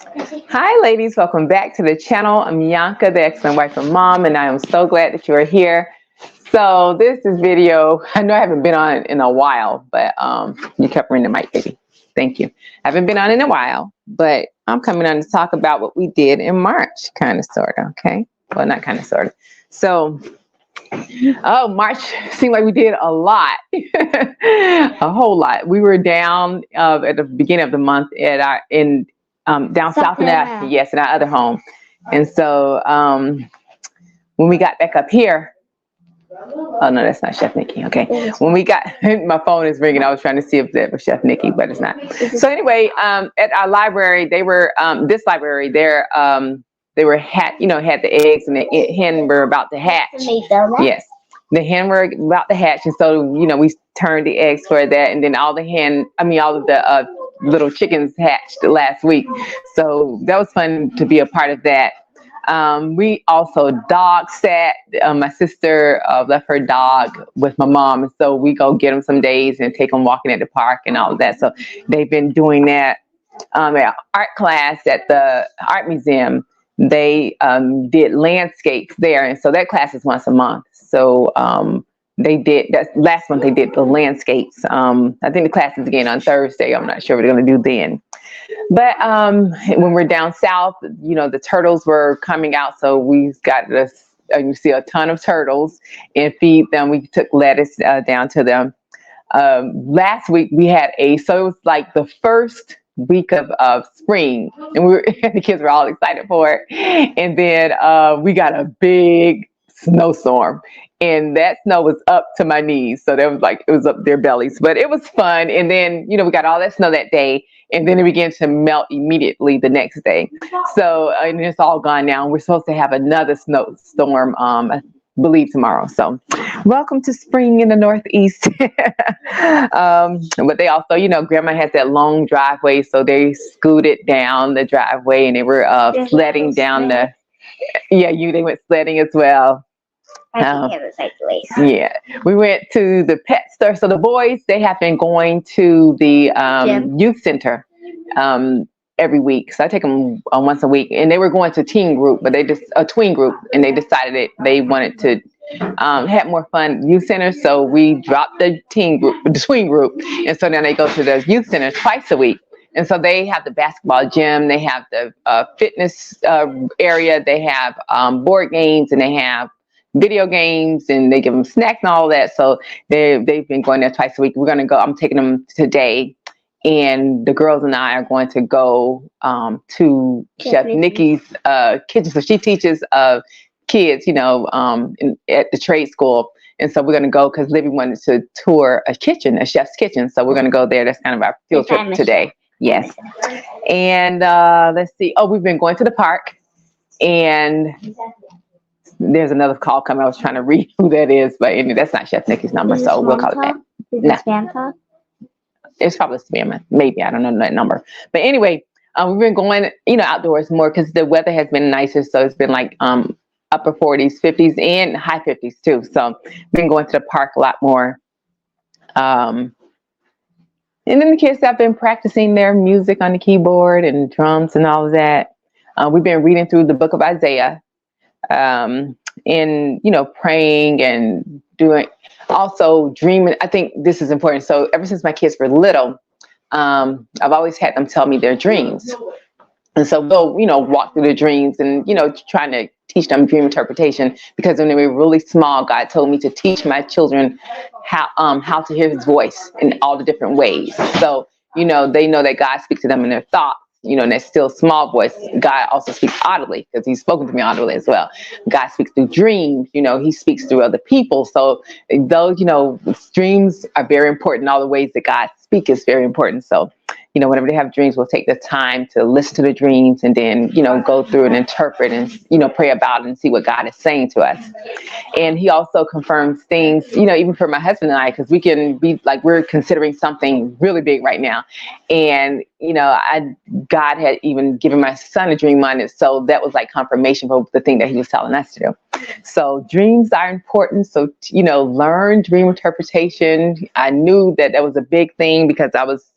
Hi ladies, welcome back to the channel. I'm Bianca, the excellent wife and mom, and I am so glad that you are here. So this is video, I know I haven't been on in a while, but you kept ringing the mic, baby. Thank you. I haven't been on in a while, but I'm coming on to talk about what we did in March, kind of, sort of, okay? Well, not kind of, sort of. So, March seemed like we did a lot, a whole lot. We were down at the beginning of the month at down south in our other home. And so when we got back up here, oh no, that's not Chef Nikki. Okay. When we got, my phone is ringing. I was trying to see if that was Chef Nikki, but it's not. So anyway, at our library, they were, this library, they were had the eggs, and the hen were about to hatch. Yes. The hen were about to hatch. And so, we turned the eggs for that. And then all of the little chickens hatched last week. So that was fun to be a part of that. We also dog sat. My sister left her dog with my mom, and so we go get them some days and take them walking at the park and all of that. So they've been doing that. At art class at the art museum, they did landscapes there, and so that class is once a month. So they did that last month. They did the landscapes. I think the class is again on Thursday. I'm not sure what they're going to do then. But when we're down south, the turtles were coming out, so we got this. You see a ton of turtles and feed them. We took lettuce down to them. Last week we had so it was like the first week of spring, and the kids were all excited for it. And then we got a big snowstorm, and that snow was up to my knees. So that was like, it was up their bellies, but it was fun. And then, we got all that snow that day, and then it began to melt immediately the next day. So, and it's all gone now. We're supposed to have another snowstorm, I believe tomorrow. So welcome to spring in the Northeast. But they also, grandma has that long driveway. So they scooted down the driveway, and they were sledding down they went sledding as well. Yeah, we went to the pet store. So the boys, they have been going to the youth center every week. So I take them once a week, and they were going to teen group, but a tween group, and they decided that they wanted to have more fun youth center. So we dropped the tween group, and so now they go to the youth center twice a week. And so they have the basketball gym, they have the fitness area, they have board games, and they have video games, and they give them snacks and all that. So they've been going there twice a week. We're going to go. I'm taking them today, and the girls and I are going to go to Chef Nikki's kitchen. So she teaches kids, at the trade school. And so we're going to go because Libby wanted to tour a chef's kitchen. So we're going to go there. That's kind of our field trip today. Yes. And let's see. Oh, we've been going to the park, and there's another call coming. I was trying to read who that is, but anyway, that's not Chef Nikki's number, so we'll call it that. Is it spam call? It's probably spam, maybe. I don't know that number. But anyway, we've been going, outdoors more because the weather has been nicer. So it's been like upper 40s, 50s, and high 50s too. So been going to the park a lot more. And then the kids have been practicing their music on the keyboard and drums and all of that. We've been reading through the book of Isaiah. And praying and doing, also dreaming. I think this is important. So ever since my kids were little, I've always had them tell me their dreams. And so we'll, walk through the dreams and, trying to teach them dream interpretation, because when they were really small, God told me to teach my children how to hear his voice in all the different ways. So, they know that God speaks to them in their thoughts. And that still small voice. God also speaks audibly, because he's spoken to me audibly as well. God speaks through dreams. He speaks through other people. So those, dreams are very important. All the ways that God speaks is very important. So, whenever they have dreams, we'll take the time to listen to the dreams, and then, go through and interpret and, pray about it and see what God is saying to us. And he also confirms things, even for my husband and I, because we can be like, we're considering something really big right now. And, God had even given my son a dream on it. So that was like confirmation for the thing that he was telling us to do. So dreams are important. So, learn dream interpretation. I knew that was a big thing because I was,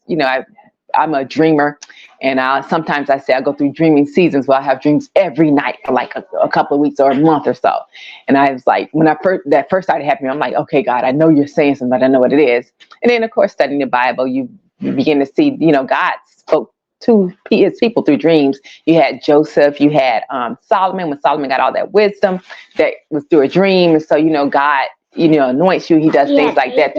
I'm a dreamer, and sometimes I say I go through dreaming seasons where I have dreams every night for like a couple of weeks or a month or so. And I was like, when that first started happening, I'm like, okay, God, I know you're saying something, but I know what it is. And then, of course, studying the Bible, you begin to see, God spoke to his people through dreams. You had Joseph, you had Solomon, when Solomon got all that wisdom, that was through a dream. And so, God, anoints you. He does things like that.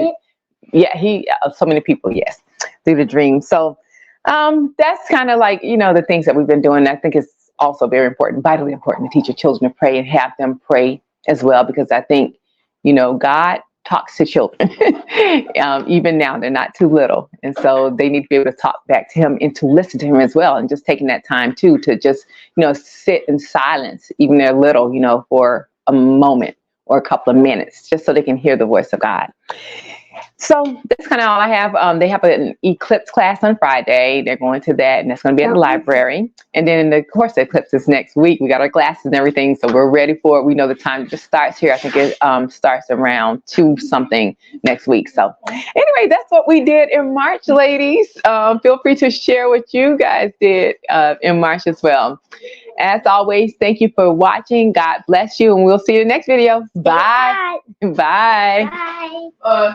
He so many people, yes, through the dream. So that's kind of like, the things that we've been doing. I think it's also very important, vitally important, to teach your children to pray and have them pray as well, because I think, God talks to children. Even now, they're not too little. And so they need to be able to talk back to him and to listen to him as well. And just taking that time too, to just, sit in silence, even they're little, for a moment or a couple of minutes, just so they can hear the voice of God. So that's kind of all I have. They have an Eclipse class on Friday. They're going to that, and that's going to be at the library. And then, of course, the Eclipse is next week. We got our glasses and everything, so we're ready for it. We know the time just starts here. I think it starts around 2 something next week. So anyway, that's what we did in March, ladies. Feel free to share what you guys did in March as well. As always, thank you for watching. God bless you, and we'll see you in the next video. Bye. Bye. Bye. Bye.